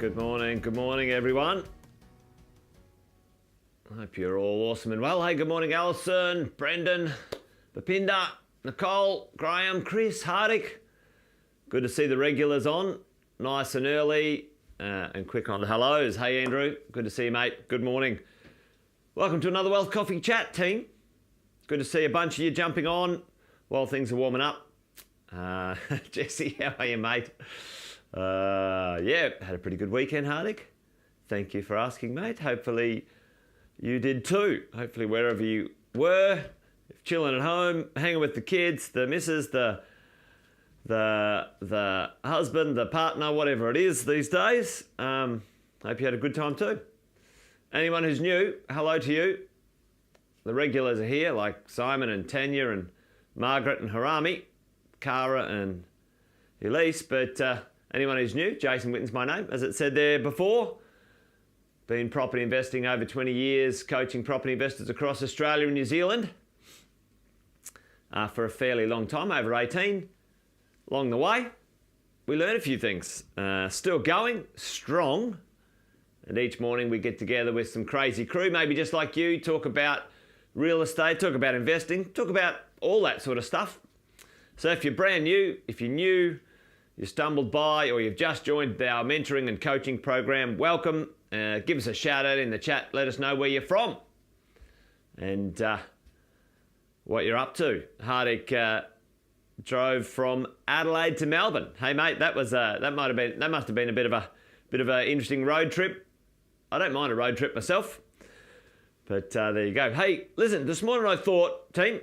Good morning, everyone. I hope you're all awesome and well. Hey, good morning, Alison, Brendan, Bapinda, Nicole, Graham, Chris, Hardik. Good to see the regulars on, nice and early and quick on the hellos. Hey, Andrew, good to see you, mate. Good morning. Welcome to another Wealth Coffee Chat, team. Good to see a bunch of you jumping on while things are warming up. Jesse, how are you, mate? Yeah, had a pretty good weekend, Hardik. Thank you for asking, mate. Hopefully you did too. Hopefully wherever you were, chilling at home, hanging with the kids, the missus, the husband, the partner, whatever it is these days. Hope you had a good time too. Anyone who's new, hello to you. The regulars are here, like Simon and Tanya and Margaret and Harami, Cara and Elise, but anyone who's new, Jason Witten's my name, as it said there before. Been property investing over 20 years, coaching property investors across Australia and New Zealand for a fairly long time, over 18. Along the way, we learn a few things. Still going, strong. And each morning we get together with some crazy crew, maybe just like you, talk about real estate, talk about investing, talk about all that sort of stuff. So if you're brand new, if you're new, you stumbled by or you've just joined our mentoring and coaching program, welcome. Give us a shout out in the chat. Let us know where you're from and what you're up to. Hardik drove from Adelaide to Melbourne. Hey mate, that must have been a bit of an interesting road trip. I don't mind a road trip myself, but there you go. Hey, listen, this morning I thought, team,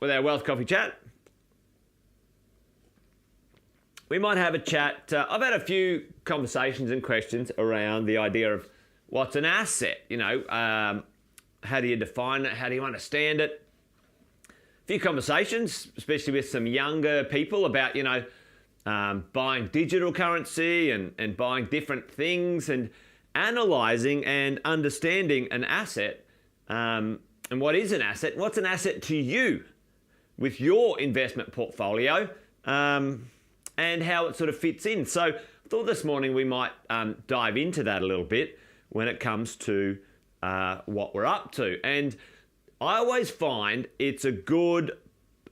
with our Wealth Coffee Chat, we might have a chat. I've had a few conversations and questions around the idea of what's an asset. You know, how do you define it? How do you understand it? A few conversations, especially with some younger people about, you know, buying digital currency and buying different things and analysing and understanding an asset and what is an asset. What's an asset to you with your investment portfolio? And how it sort of fits in. So I thought this morning we might dive into that a little bit when it comes to what we're up to. And I always find it's a good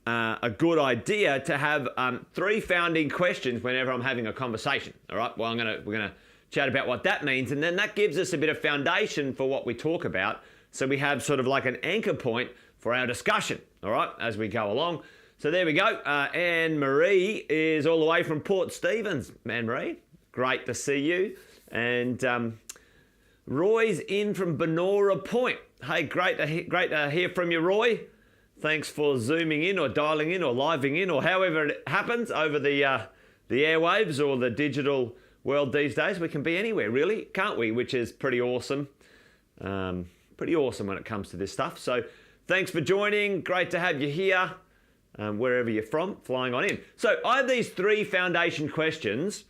idea to have three founding questions whenever I'm having a conversation. All right. Well, we're gonna chat about what that means, and then that gives us a bit of foundation for what we talk about. So we have sort of like an anchor point for our discussion. All right, as we go along. So there we go. Anne-Marie is all the way from Port Stephens. Anne-Marie, great to see you. And Roy's in from Benora Point. Hey, great to hear from you, Roy. Thanks for zooming in or dialing in or living in or however it happens over the airwaves or the digital world these days. We can be anywhere, really, can't we? Which is pretty awesome. Pretty awesome when it comes to this stuff. So thanks for joining. Great to have you here. Wherever you're from, flying on in. So I have these three foundation questions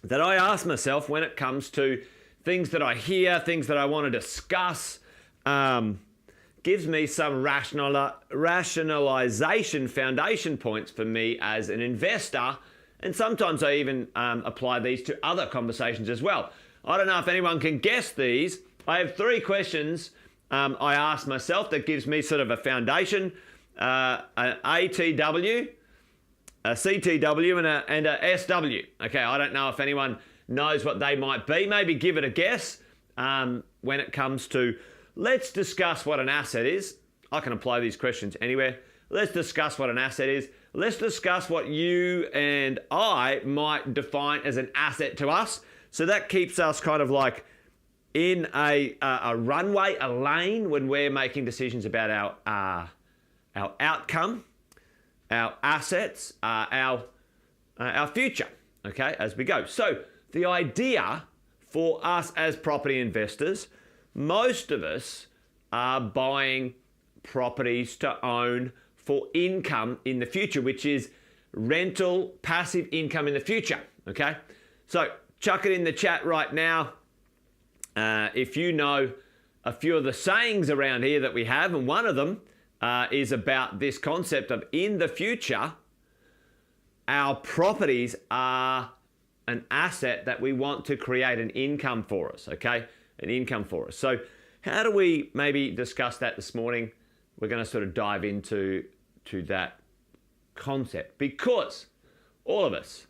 that I ask myself when it comes to things that I hear, things that I want to discuss. Gives me some rationalization foundation points for me as an investor. And sometimes I even apply these to other conversations as well. I don't know if anyone can guess these. I have three questions I ask myself that gives me sort of a foundation. An ATW, a CTW, and a SW. Okay, I don't know if anyone knows what they might be. Maybe give it a guess when it comes to, let's discuss what an asset is. I can apply these questions anywhere. Let's discuss what an asset is. Let's discuss what you and I might define as an asset to us. So that keeps us kind of like in a runway, a lane when we're making decisions about our outcome, our assets, our future, okay, as we go. So the idea for us as property investors, most of us are buying properties to own for income in the future, which is rental passive income in the future, okay? So chuck it in the chat right now. If you know a few of the sayings around here that we have, and one of them is about this concept of in the future, our properties are an asset that we want to create an income for us, okay? An income for us. So how do we maybe discuss that this morning? We're going to sort of dive into that concept, because all of us,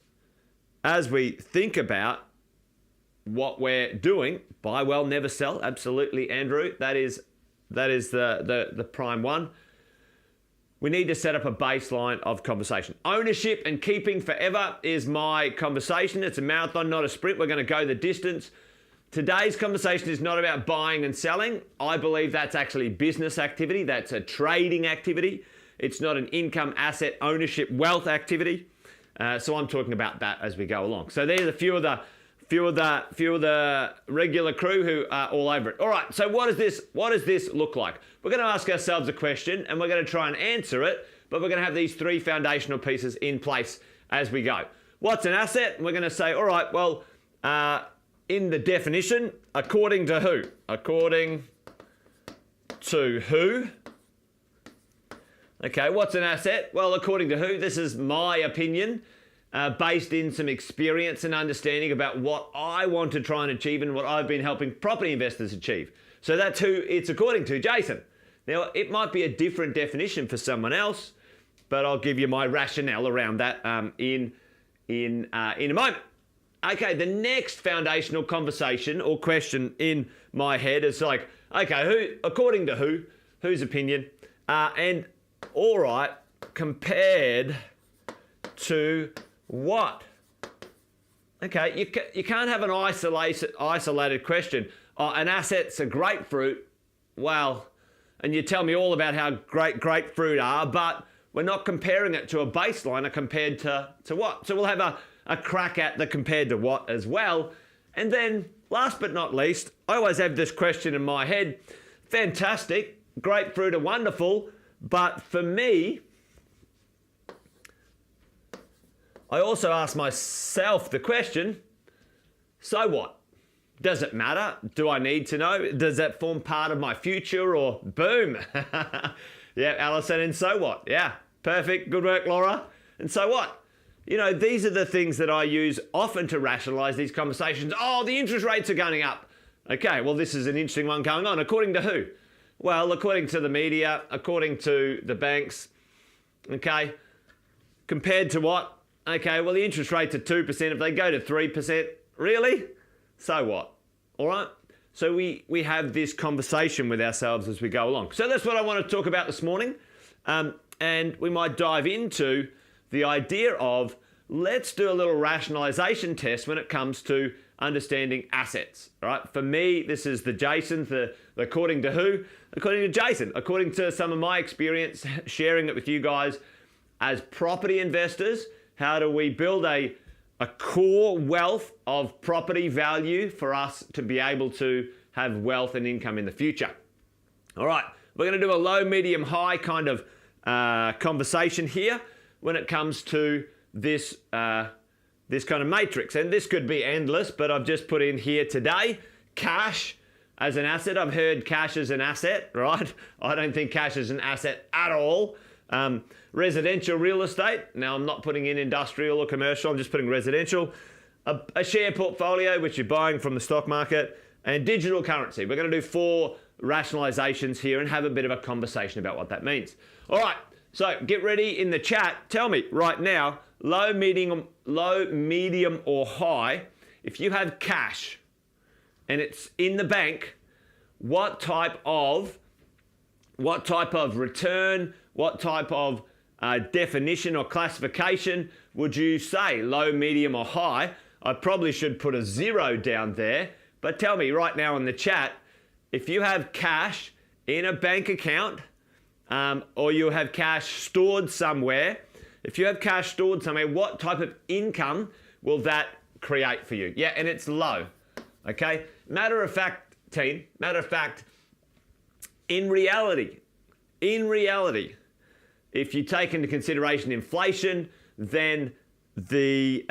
as we think about what we're doing, buy well, never sell. Absolutely, Andrew. That is the prime one. We need to set up a baseline of conversation. Ownership and keeping forever is my conversation. It's a marathon, not a sprint. We're going to go the distance. Today's conversation is not about buying and selling. I believe that's actually business activity. That's a trading activity. It's not an income, asset, ownership, wealth activity. So I'm talking about that as we go along. So there's a few of the regular crew who are all over it. All right. So what does this look like? We're going to ask ourselves a question, and we're going to try and answer it. But we're going to have these three foundational pieces in place as we go. What's an asset? And we're going to say, all right, well, in the definition, according to who? According to who? Okay, what's an asset? Well, according to who? This is my opinion, based in some experience and understanding about what I want to try and achieve and what I've been helping property investors achieve. So that's who it's according to, Jason. Now, it might be a different definition for someone else, but I'll give you my rationale around that in a moment. Okay, the next foundational conversation or question in my head is like, okay, who, according to who, whose opinion, and all right, compared to what? Okay, you can't have an isolated question. Oh, an asset's a grapefruit. Well, and you tell me all about how great grapefruit are, but we're not comparing it to a baseline or compared to what? So we'll have a crack at the compared to what as well. And then last but not least, I always have this question in my head. Fantastic, grapefruit are wonderful, but for me, I also ask myself the question, so what? Does it matter? Do I need to know? Does that form part of my future, or boom? Yeah, Alison, and so what? Yeah, perfect. Good work, Laura. And so what? You know, these are the things that I use often to rationalize these conversations. Oh, the interest rates are going up. Okay, well, this is an interesting one going on. According to who? Well, according to the media, according to the banks. Okay, compared to what? Okay, well, the interest rates are 2%. If they go to 3%, really? So what? All right? So we have this conversation with ourselves as we go along. So that's what I want to talk about this morning. And we might dive into the idea of, let's do a little rationalization test when it comes to understanding assets. All right? For me, this is the Jason, the according to who? According to Jason. According to some of my experience, sharing it with you guys as property investors. How do we build a core wealth of property value for us to be able to have wealth and income in the future? All right, we're going to do a low, medium, high kind of conversation here when it comes to this this kind of matrix. And this could be endless, but I've just put in here today, cash as an asset. I've heard cash as an asset, right? I don't think cash is an asset at all. Residential real estate. Now, I'm not putting in industrial or commercial. I'm just putting residential. A share portfolio, which you're buying from the stock market, and digital currency. We're going to do 4 rationalizations here and have a bit of a conversation about what that means. All right. So get ready in the chat. Tell me right now, low, medium, or high. If you have cash and it's in the bank, what type of return, what type of definition or classification would you say? Low, medium, or high? I probably should put a 0 down there, but tell me right now in the chat, if you have cash in a bank account, or you have cash stored somewhere, if you have cash stored somewhere, what type of income will that create for you? Yeah, and it's low, okay? Matter of fact, team, in reality, if you take into consideration inflation, then the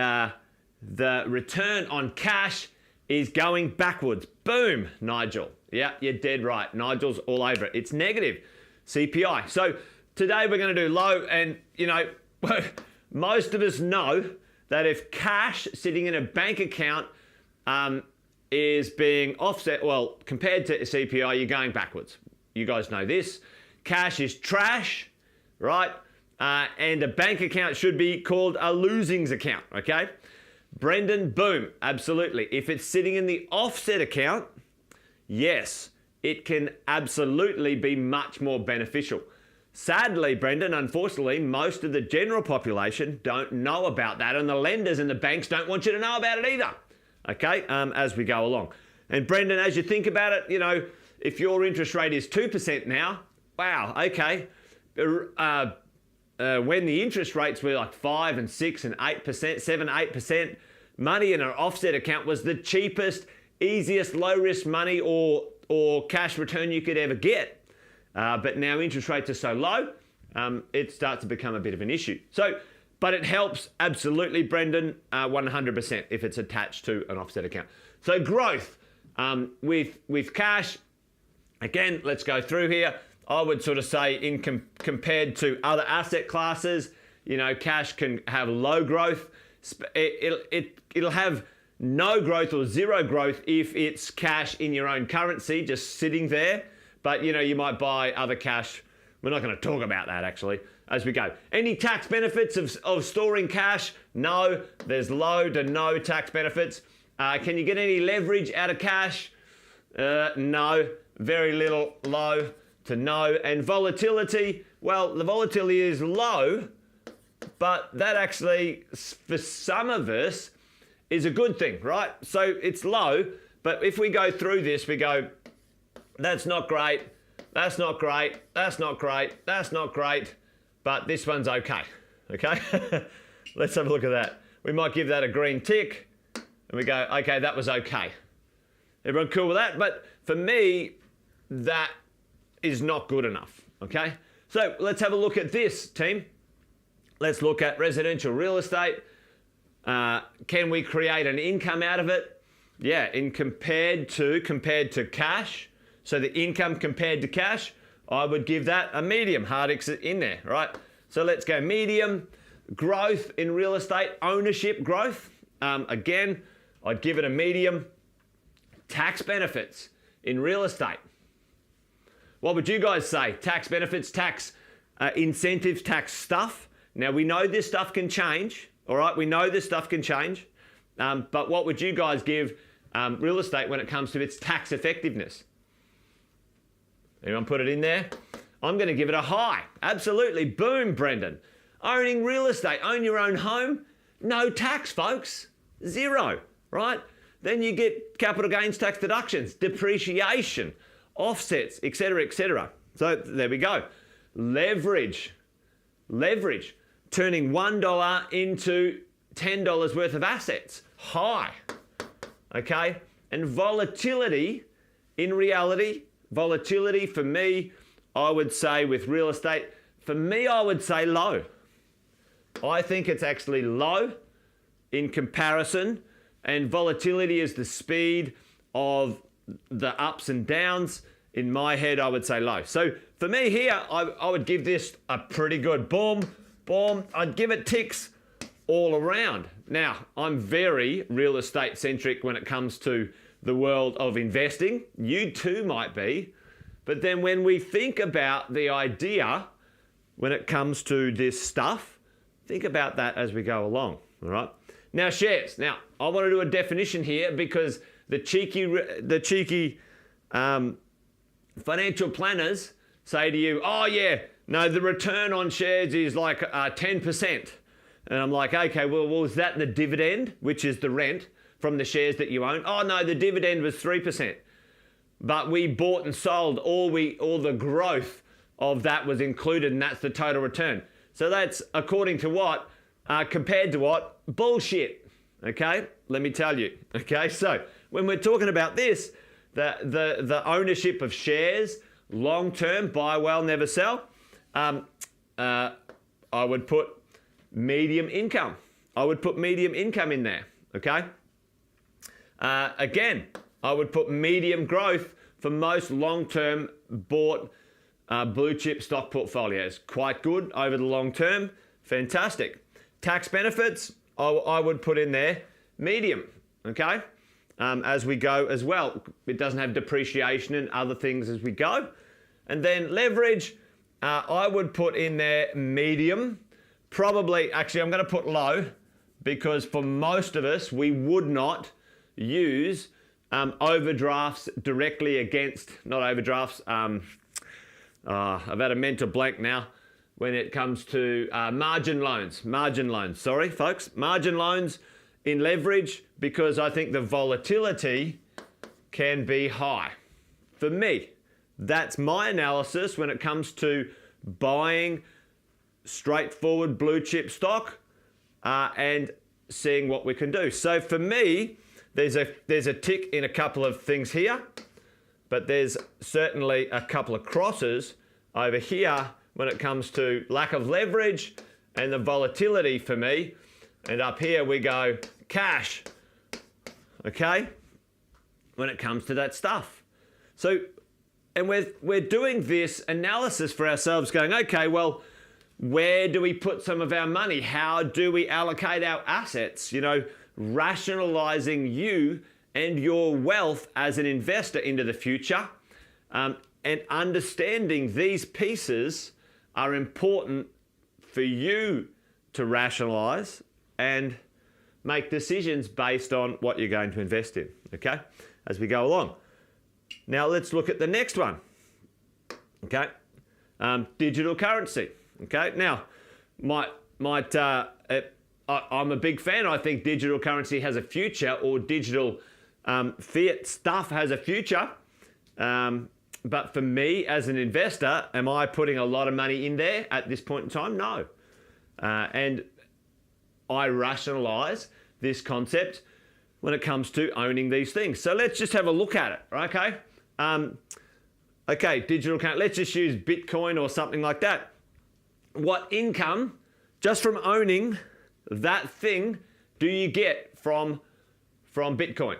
return on cash is going backwards. Boom, Nigel. Yeah, you're dead right. Nigel's all over it. It's negative CPI. So today we're going to do low, and you know, most of us know that if cash sitting in a bank account is being offset, well, compared to CPI, you're going backwards. You guys know this. Cash is trash, right? And a bank account should be called a losings account, okay? Brendan, boom, absolutely. If it's sitting in the offset account, yes, it can absolutely be much more beneficial. Sadly, Brendan, unfortunately, most of the general population don't know about that, and the lenders and the banks don't want you to know about it either, okay, as we go along. And Brendan, as you think about it, you know, if your interest rate is 2% now, wow, okay. When the interest rates were like 5 and 6 and 8%, 7, 8%, money in an offset account was the cheapest, easiest, low-risk money or cash return you could ever get. But now interest rates are so low, it starts to become a bit of an issue. So, but it helps absolutely, Brendan, 100% if it's attached to an offset account. So growth with cash, again, let's go through here. I would sort of say compared to other asset classes, you know, cash can have low growth. It'll have no growth or zero growth if it's cash in your own currency just sitting there. But, you know, you might buy other cash. We're not going to talk about that, actually, as we go. Any tax benefits of storing cash? No. There's low to no tax benefits. Can you get any leverage out of cash? No. Very little, low to no. And volatility, well, the volatility is low, but that actually, for some of us, is a good thing, right? So it's low, but if we go through this, we go, that's not great, that's not great, that's not great, that's not great, but this one's okay, okay? Let's have a look at that. We might give that a green tick, and we go, okay, that was okay. Everyone cool with that? But for me, that is not good enough, okay? So let's have a look at this, team. Let's look at residential real estate. Can we create an income out of it? Yeah, compared to cash. So the income compared to cash, I would give that a medium. Hard exit in there, right? So let's go medium. Growth in real estate, ownership growth. Again, I'd give it a medium. Tax benefits in real estate. What would you guys say? Tax benefits, tax incentives, tax stuff. Now, we know this stuff can change, all right? We know this stuff can change. But what would you guys give real estate when it comes to its tax effectiveness? Anyone put it in there? I'm going to give it a high. Absolutely. Boom, Brendan. Owning real estate, own your own home, no tax, folks. Zero, right? Then you get capital gains tax deductions, depreciation, offsets, etc., etc. So there we go. Leverage, turning $1 into $10 worth of assets, high, okay? And volatility, in reality, volatility for me, I would say with real estate, for me, I would say low. I think it's actually low in comparison, and volatility is the speed of the ups and downs. In my head, I would say low. So for me here, I would give this a pretty good boom, boom. I'd give it ticks all around. Now, I'm very real estate centric when it comes to the world of investing. You too might be. But then when we think about the idea, when it comes to this stuff, think about that as we go along, all right? Now, shares. Now, I want to do a definition here because the cheeky financial planners say to you, oh yeah, no, the return on shares is like 10%. And I'm like, okay, well, is that the dividend, which is the rent from the shares that you own? Oh no, the dividend was 3%. But we bought and sold, all the growth of that was included, and that's the total return. So that's according to what? Compared to what? Bullshit. Okay, let me tell you. Okay, so when we're talking about this, the ownership of shares, long term, buy well, never sell. I would put medium income. I would put medium income in there. Okay. Again, I would put medium growth for most long-term bought blue chip stock portfolios. Quite good over the long term. Fantastic. Tax benefits, I would put in there medium, okay? As we go as well. It doesn't have depreciation and other things as we go. And then leverage, I would put in there medium. Probably, actually, I'm going to put low because for most of us, we would not use overdrafts directly against, not overdrafts, I've had a mental blank now when it comes to margin loans, sorry folks, margin loans in leverage, because I think the volatility can be high. For me, that's my analysis when it comes to buying straightforward blue chip stock and seeing what we can do. So for me, there's a tick in a couple of things here, but there's certainly a couple of crosses over here when it comes to lack of leverage and the volatility for me. And up here we go cash, okay, when it comes to that stuff. So, and we're doing this analysis for ourselves going, okay, well, where do we put some of our money? How do we allocate our assets? You know, rationalizing you and your wealth as an investor into the future, and understanding these pieces are important for you to rationalize and make decisions based on what you're going to invest in, okay, as we go along. Now let's look at the next one, okay, digital currency, okay. Now, I'm a big fan. I think digital currency has a future, or digital fiat stuff has a future. But for me as an investor, am I putting a lot of money in there at this point in time? No. And I rationalize this concept when it comes to owning these things. So let's just have a look at it, okay? Okay, digital currency. Let's just use Bitcoin or something like that. What income, just from owning that thing, do you get from Bitcoin?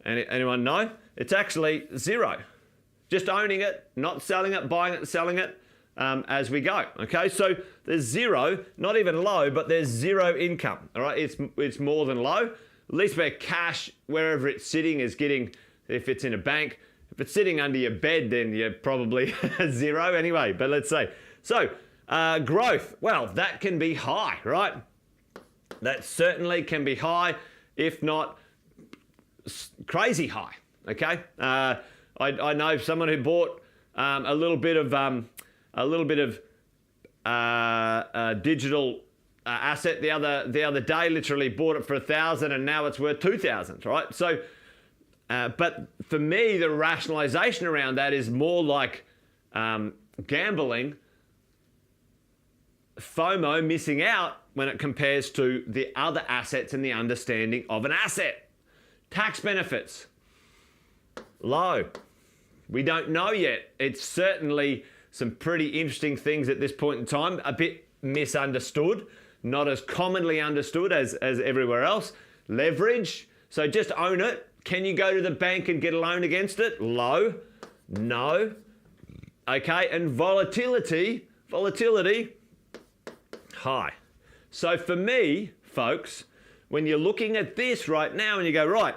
Anyone know? It's actually zero. Just owning it, not selling it, buying it, selling it as we go. Okay, so there's zero, not even low, but there's zero income. All right, it's more than low. At least where cash, wherever it's sitting, is getting. If it's in a bank, if it's sitting under your bed, then you're probably zero anyway. But let's say so. Growth, well, that can be high, right? That certainly can be high, if not crazy high. Okay, I know someone who bought a little bit of digital asset the other day. Literally bought it for 1,000, and now it's worth 2,000. Right? So, but for me, the rationalization around that is more like gambling, FOMO, missing out when it compares to the other assets and the understanding of an asset. Tax benefits. Low. We don't know yet. It's certainly some pretty interesting things at this point in time. A bit misunderstood, not as commonly understood as everywhere else. Leverage. So just own it. Can you go to the bank and get a loan against it? Low. No. Okay. And volatility. High. So for me, folks, when you're looking at this right now and you go, right,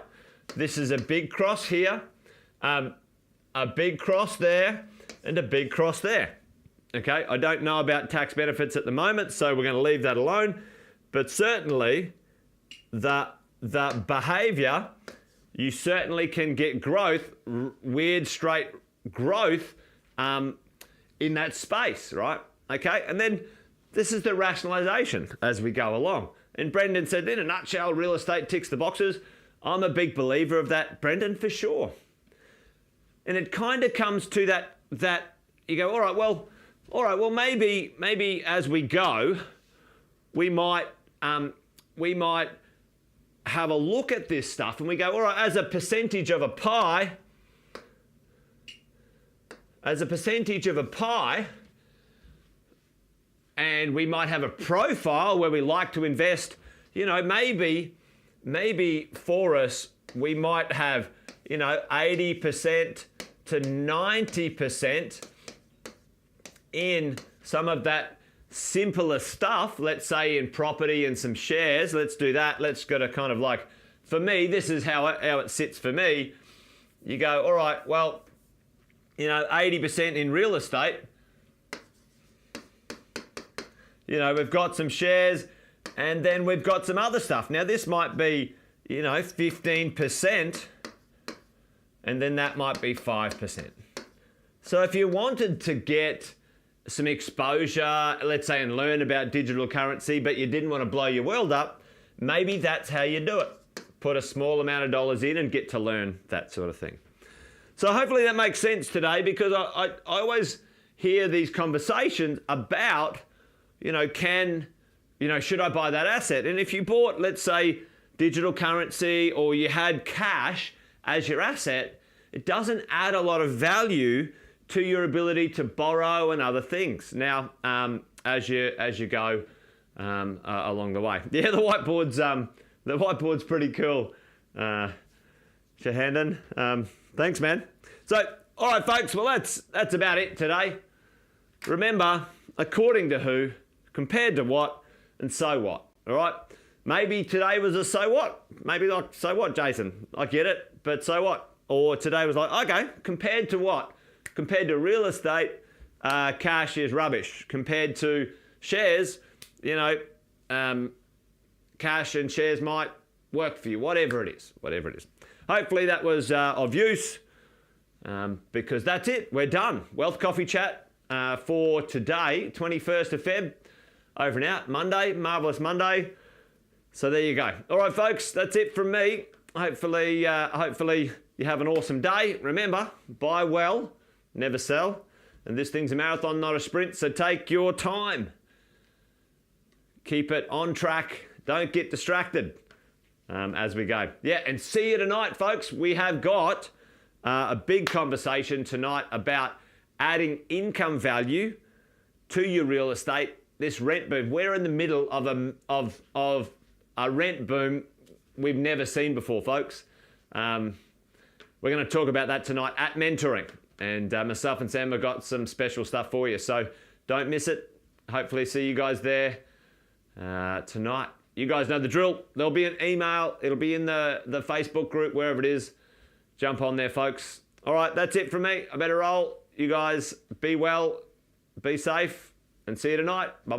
this is a big cross here, a big cross there, and a big cross there. Okay, I don't know about tax benefits at the moment, so we're going to leave that alone. But certainly, the behavior, you certainly can get growth, weird straight growth in that space, right? Okay, and then this is the rationalization as we go along. And Brendan said, in a nutshell, real estate ticks the boxes. I'm a big believer of that, Brendan, for sure. And it kind of comes to that you go, all right, well, maybe as we go, we might have a look at this stuff and we go, all right, as a percentage of a pie, and we might have a profile where we like to invest, you know, maybe for us, we might have, you know, 80% to 90% in some of that simpler stuff, let's say in property and some shares, let's do that. Let's go to kind of like, for me, this is how it sits for me. You go, all right, well, 80% in real estate. We've got some shares and then we've got some other stuff. Now, this might be, 15%, and then that might be 5%. So if you wanted to get some exposure, let's say, and learn about digital currency, but you didn't want to blow your world up, maybe that's how you do it. Put a small amount of dollars in and get to learn that sort of thing. So hopefully that makes sense today, because I always hear these conversations about, should I buy that asset? And if you bought, let's say, digital currency, or you had cash as your asset, it doesn't add a lot of value to your ability to borrow and other things. Now, as you go along the way. Yeah, the whiteboard's pretty cool. Shahandan, thanks, man. So, all right, folks. Well, that's about it today. Remember, according to who, compared to what, and so what. All right. Maybe today was a so what. Maybe like, so what, Jason? I get it, but so what? Or today was like, okay, compared to what? Compared to real estate, cash is rubbish. Compared to shares, cash and shares might work for you, whatever it is. Hopefully that was of use, because that's it. We're done. Wealth Coffee Chat for today, 21st of Feb. Over and out. Monday, marvellous Monday. So there you go. All right, folks, that's it from me. Hopefully you have an awesome day. Remember, buy well, never sell. And this thing's a marathon, not a sprint, so take your time. Keep it on track. Don't get distracted as we go. Yeah, and see you tonight, folks. We have got a big conversation tonight about adding income value to your real estate. This rent boom. We're in the middle of a rent boom we've never seen before, folks. We're going to talk about that tonight at mentoring, and myself and Sam have got some special stuff for you, so don't miss it. Hopefully see you guys there tonight. You guys know the drill. There'll be an email. It'll be in the Facebook group, wherever it is. Jump on there, folks. All right, that's it from me. I better roll. You guys be well, be safe, and see you tonight. Bye.